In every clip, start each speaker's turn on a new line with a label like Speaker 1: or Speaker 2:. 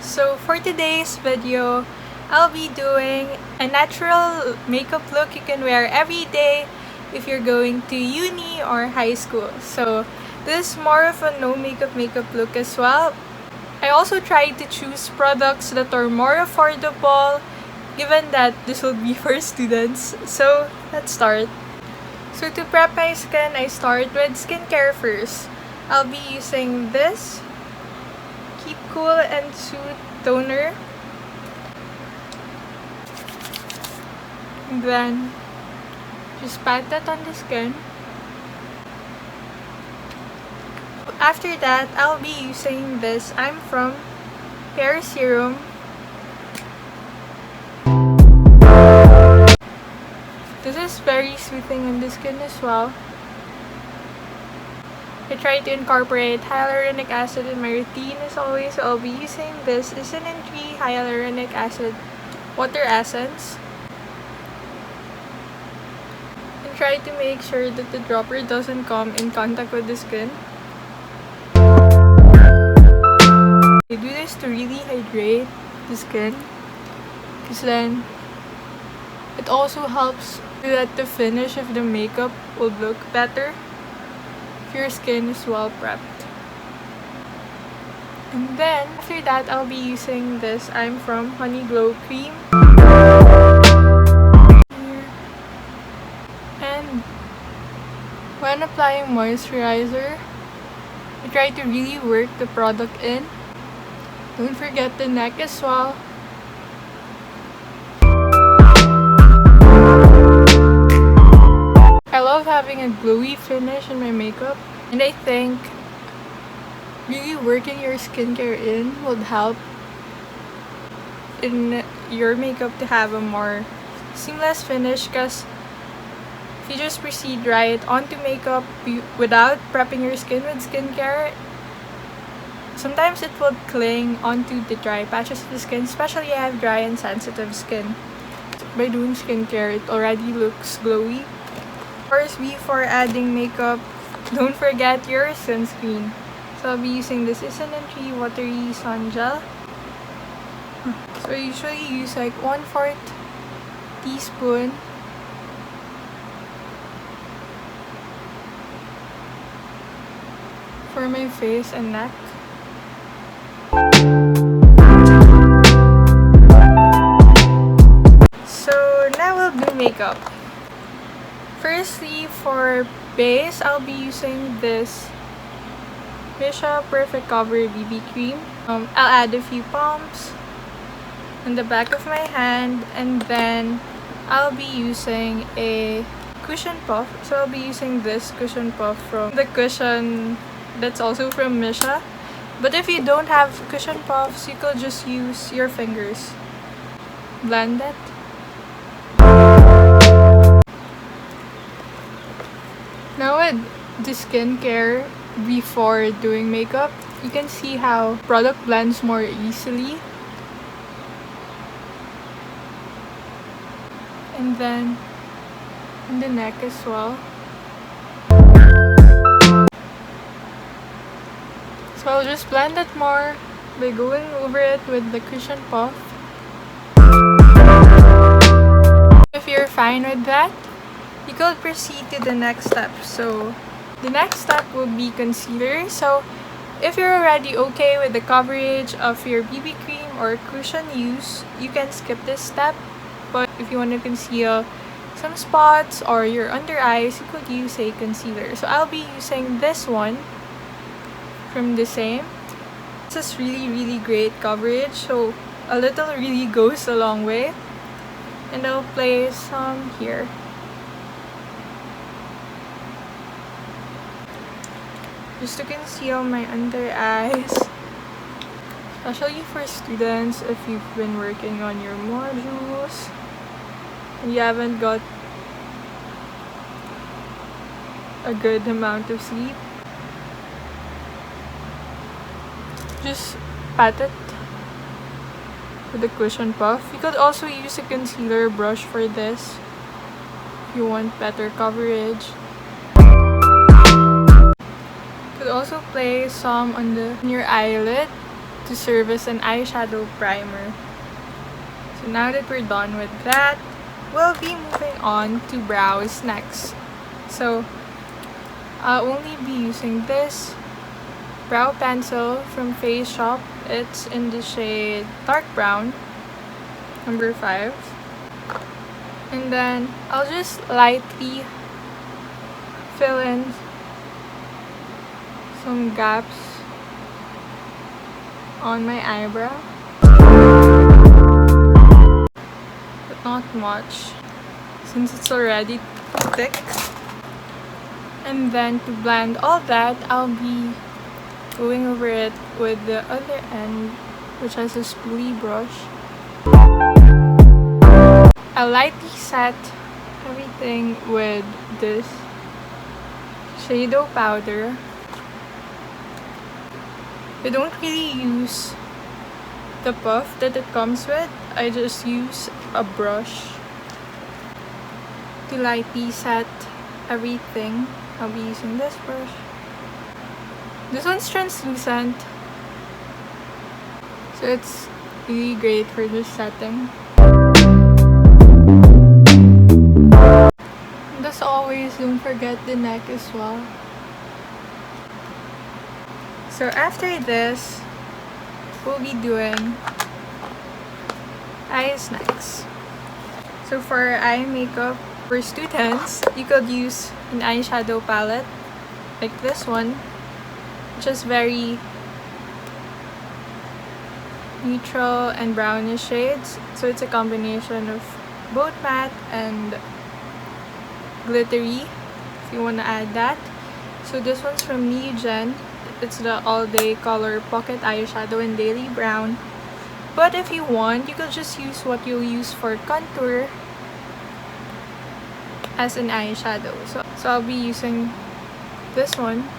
Speaker 1: So for today's video, I'll be doing a natural makeup look you can wear every day if you're going to uni or high school. So this is more of a no makeup look as well. I also tried to choose products that are more affordable given that this will be for students. So let's start. So to prep my skin, I start with skincare first. I'll be using this Keep Cool and Soothe toner. And then just pat that on the skin. After that, I'll be using this I'm From Hair Serum. This is very soothing on the skin as well. I try to incorporate hyaluronic acid in my routine as always, so I'll be using this Isntree Hyaluronic Acid Water Essence. And try to make sure that the dropper doesn't come in contact with the skin. I do this to really hydrate the skin, because then it also helps so that the finish of the makeup will look better if your skin is well prepped. And then after that, I'll be using this I'm From Honey Glow Cream. And when applying moisturizer, I try to really work the product in. Don't forget the neck as well. I love having a glowy finish in my makeup, and I think really working your skincare in would help in your makeup to have a more seamless finish, because if you just proceed right onto makeup without prepping your skin with skincare, sometimes it will cling onto the dry patches of the skin, especially I have dry and sensitive skin. By doing skincare, it already looks glowy. Of course, before adding makeup, don't forget your sunscreen. So I'll be using this Isntree Watery Sun Gel. So I usually use like 1/4 teaspoon. For my face and neck. So now we'll do makeup. Firstly, for base, I'll be using this MISSHA Perfect Cover BB Cream. I'll add a few pumps on the back of my hand, and then I'll be using a cushion puff. So I'll be using this cushion puff from the cushion that's also from MISSHA. But if you don't have cushion puffs, you could just use your fingers. Blend it. Now with the skincare before doing makeup, you can see how product blends more easily. And then in the neck as well. So I'll just blend it more by going over it with the cushion puff. If you're fine with that, you could proceed to the next step. So the next step will be concealer. So if you're already okay with the coverage of your BB cream or cushion use, you can skip this step. But if you want to conceal some spots or your under eyes, you could use a concealer. So I'll be using this one from the Saem. This is really great coverage, so a little really goes a long way. And I'll place some here. Just to conceal my under eyes. Especially for students, if you've been working on your modules and you haven't got a good amount of sleep. Just pat it with a cushion puff. You could also use a concealer brush for this if you want better coverage. Could also place some on your eyelid to serve as an eyeshadow primer. So now that we're done with that, we'll be moving on to brows next. So I'll only be using this brow pencil from Face Shop. It's in the shade dark brown, number 5. And then I'll just lightly fill in some gaps on my eyebrow, but not much since it's already thick. And then to blend all that, I'll be going over it with the other end, which has a spoolie brush. I'll lightly set everything with this Shiseido powder. I don't really use the puff that it comes with. I just use a brush to lightly set everything. I'll be using this brush. This one's translucent, so it's really great for just setting. And as always, don't forget the neck as well. So after this, we'll be doing eyes next. So for eye makeup, for students, you could use an eyeshadow palette like this one, which is very neutral and brownish shades. So it's a combination of both matte and glittery, if you want to add that. So this one's from NEOGEN. It's the All Day Color Pocket Eyeshadow in Daily Brown. But if you want, you could just use what you'll use for contour as an eyeshadow. So I'll be using this one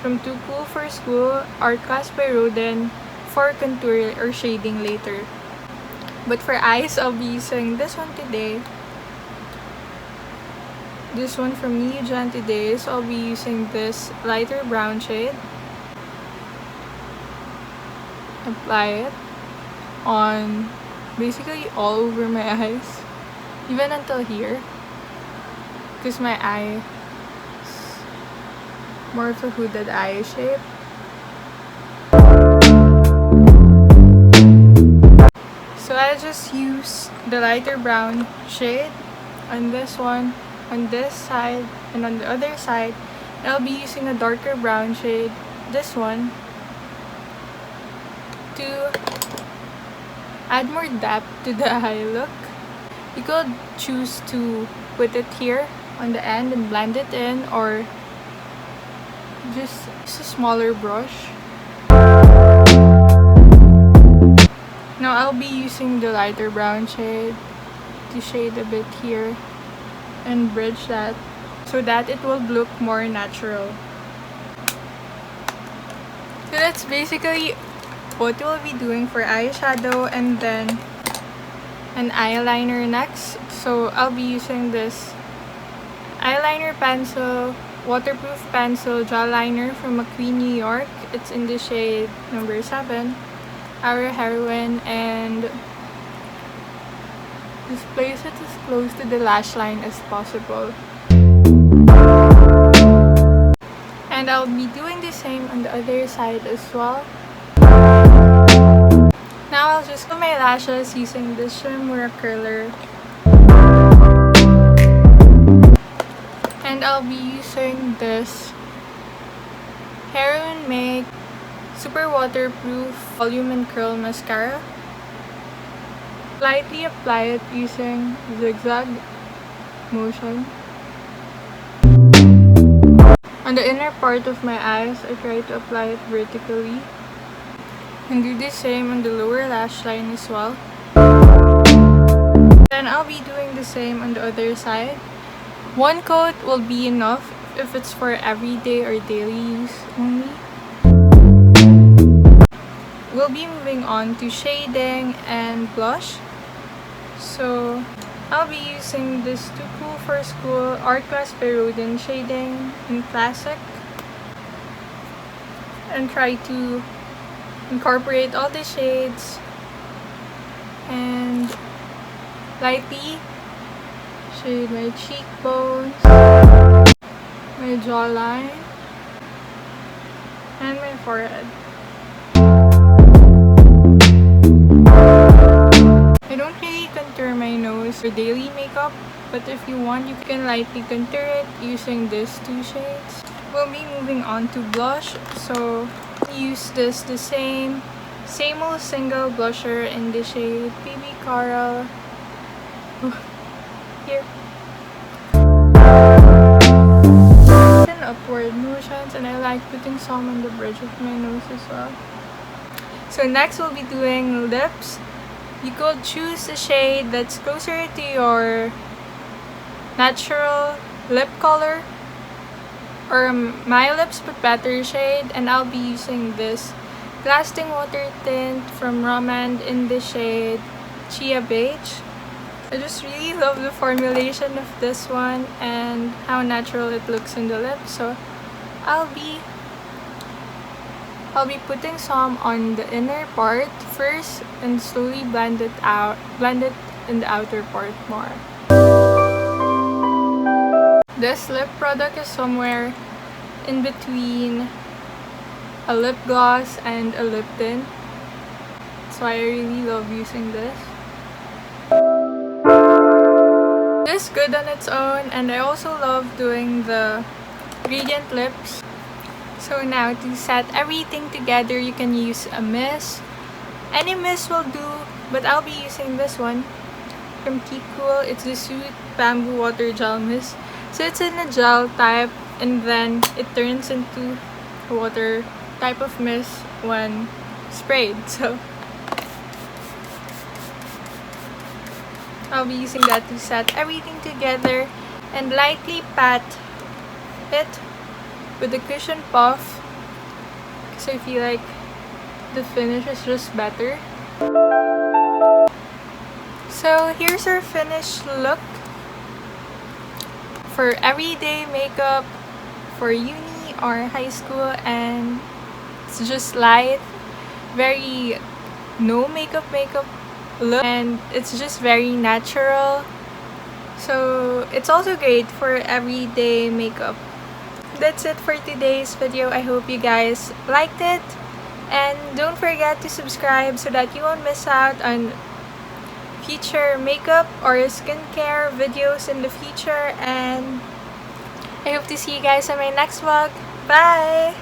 Speaker 1: from Too Cool for School or Class By Rodin for contour or shading later. But for eyes, I'll be using this one today. This one from NEOGEN today, so I'll be using this lighter brown shade. Apply it on basically all over my eyes, even until here, because my eye is more of a hooded eye shape. So I just use the lighter brown shade on this one, on this side, and on the other side. And I'll be using a darker brown shade, this one, to add more depth to the eye look. You could choose to put it here on the end and blend it in, or just use a smaller brush. Now I'll be using the lighter brown shade to shade a bit here and bridge that so that it will look more natural. So that's basically what we'll be doing for eyeshadow, and then an eyeliner next. So I'll be using this eyeliner pencil, waterproof pencil gel liner from MACQUEEN, New York. It's in the shade number 7, our Heroine, and just place it as close to the lash line as possible. And I'll be doing the same on the other side as well. Now I'll just do my lashes using this Shimmer curler. And I'll be using this Heroine Make Super Waterproof Volume and Curl Mascara. Lightly apply it using zigzag motion. On the inner part of my eyes, I try to apply it vertically. And do the same on the lower lash line as well. Then I'll be doing the same on the other side. One coat will be enough if it's for everyday or daily use only. We'll be moving on to shading and blush. So I'll be using this Too Cool for School Class By Rodin Shading in Classic, and try to incorporate all the shades and lightly shade my cheekbones, my jawline, and my forehead. I don't really contour my nose for daily makeup, but if you want, you can lightly contour it using these two shades. We'll be moving on to blush, so use the Saemmul single blusher in the shade Baby Coral. Here. And upward motions, and I like putting some on the bridge of my nose as well. So next we'll be doing lips. You could choose a shade that's closer to your natural lip color or my lips but better shade, and I'll be using this Glasting Water Tint from Roman in the shade Chia Beige. I just really love the formulation of this one and how natural it looks in the lips. So I'll be putting some on the inner part first and slowly blend it in the outer part more. This lip product is somewhere in between a lip gloss and a lip tint, so I really love using this. This is good on its own, and I also love doing the gradient lips. So now to set everything together, you can use a mist. Any mist will do, but I'll be using this one from Keep Cool. It's the Soothe Bamboo Water Gel Mist. So it's in a gel type, and then it turns into a water type of mist when sprayed. So I'll be using that to set everything together and lightly pat it with a cushion puff because I feel like the finish is just better. So here's our finished look for everyday makeup for uni or high school, and it's just light, very no makeup look, and it's just very natural. So it's also great for everyday makeup. That's it for today's video. I hope you guys liked it, and don't forget to subscribe so that you won't miss out on future makeup or skincare videos in the future, and I hope to see you guys on my next vlog. Bye!